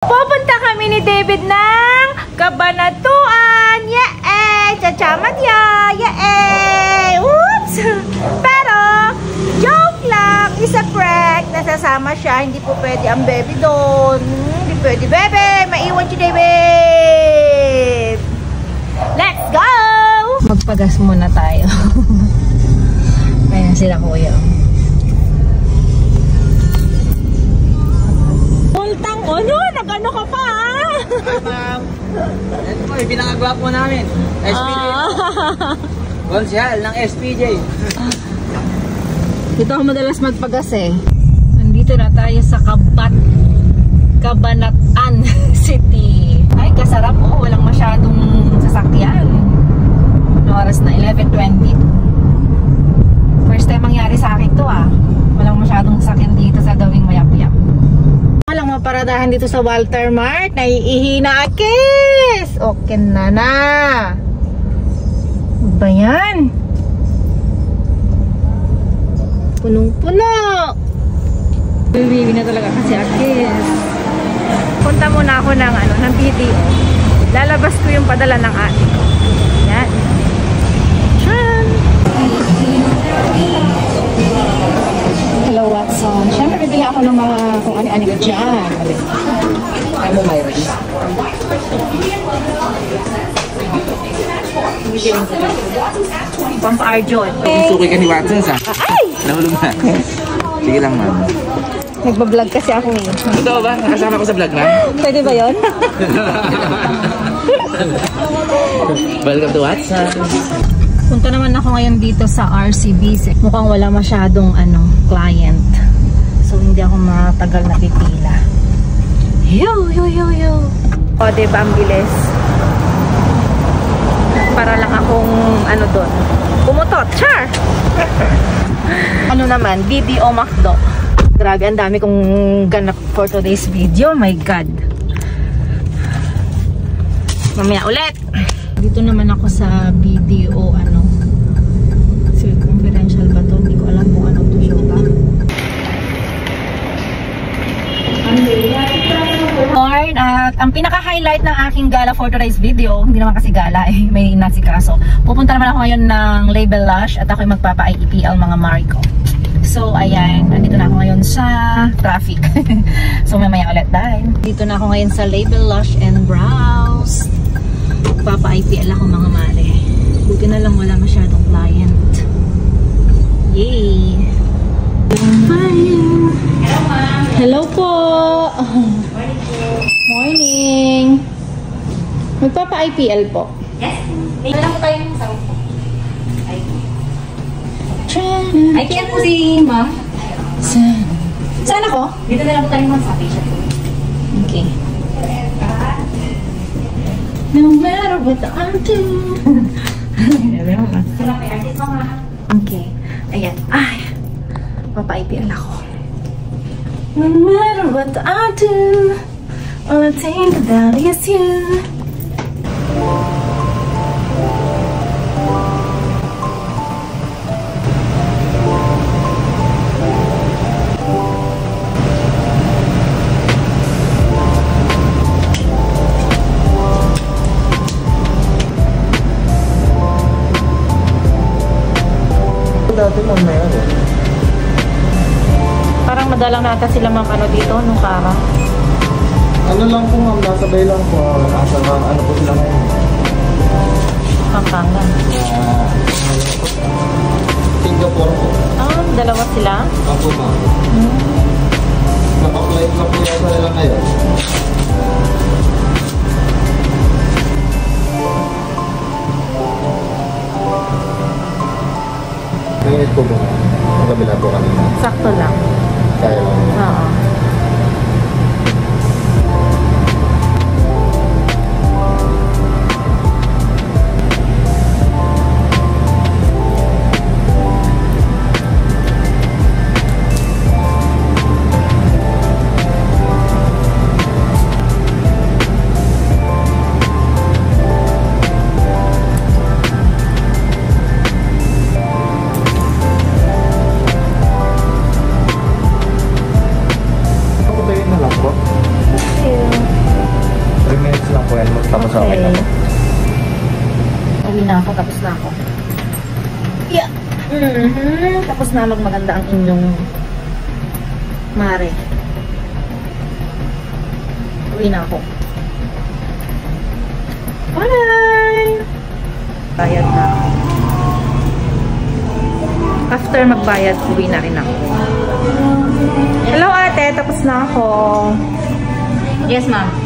Pupunta kami ni David ng Cabanatuan. Yay! Chachamat ya! Yay! Oops! Pero, joke lang. Isa prank. Nasasama siya. Hindi po pwede ang baby doon. Hindi pwede, bebe. Maiwan si David. Let's go! Magpagas muna tayo. Ayan sila kuya. Pultang ano? Nag-ano ka pa ah? Hi ma'am. Ito po, pinakagwapo namin. SPJ. Konsyal ng SPJ. Dito ako madalas magpagas eh. Nandito na tayo sa Cabanatuan City. Ay, kasarap oh. Walang masyadong sasakyan. No oras na, 11:20. First time mangyari sa akin to ah. Walang masyadong sasakyan dito sa gawing mayap-yap. Walang maparadahan dito sa Walter Mart. Naiihi na akis. Okay na na. Ba yan? Punong-puno. Bibibi na talaga kasi akis. Punta muna ako ng video. Lalabas ko yung padala ng ate ko. Yan. Tran! Hello, Watson. Siyempre, bibili ako ng mga kung ano-ano ko dyan. Ay mo, Myron. Pampa-arjon. Suki ka ni Watson sa? Ay! Nahulog na. Sige lang, ma'am. Nagbablog kasi ako eh. Totoo ba? Nakasama ko sa vlog, ma'am? Pwede ba yun? Welcome to Watson. Punta naman ako ngayon dito sa RCBC. Mukhang wala masyadong client. So hindi ako matagal na pipila. Yo! O diba ang bilis? Para lang akong doon. Pumutot! Char! Ano naman? BDO McDo. Grabe, ang dami kong ganap for today's video. My God! Mamaya ulit! Dito naman ako sa BDO circumferential ba to? Hindi ko alam kung ano to show ba. At ang pinaka-highlight ng aking gala for today's video, hindi naman kasi gala eh, may nasikaso. Pupunta naman ako ngayon ng Label Lush at ako'y magpapa-IEPL mga Marico. So ayan, nandito na ako ngayon sa traffic. So mamaya ulit dahil. Dito na ako ngayon sa Label Lush and Brows. Papa-IPL ako mga mare. Buti na lang wala masyadong client. Yay! Hello ma'am! Hello po! Morning! Magpapa-IPL po. Yes. May lang po tayong sa IPL po si ma'am. Saan ako? Dito na lang po tayong sa patient. Okay. No matter what I do. Okay. Ayan. Ay. Papa-IPL ako. No matter what I do, all I think about is you. Dati mo meron. Parang madalang nata sila dito nung kara. Ano lang po ma'am, nasabay lang po. Ano po sila ngayon? Pampanga. Singapore po. Ah, dalawa sila? Ako ma'am. Naka-flight lang po yata nila ngayon. Nanginit po ba? Ang kabila po kanina. Sakto lang. Kaya lang. Oo. tawagan mo. Tapos okay na. Uwi na ako, tapos na ako. Yeah. Tapos na magmaganda ang inyong mare. Uwi na ako. Bye! Bayad na ako. After magbayad, uwi na rin ako. Hello ate, tapos na ako. Yes, ma'am.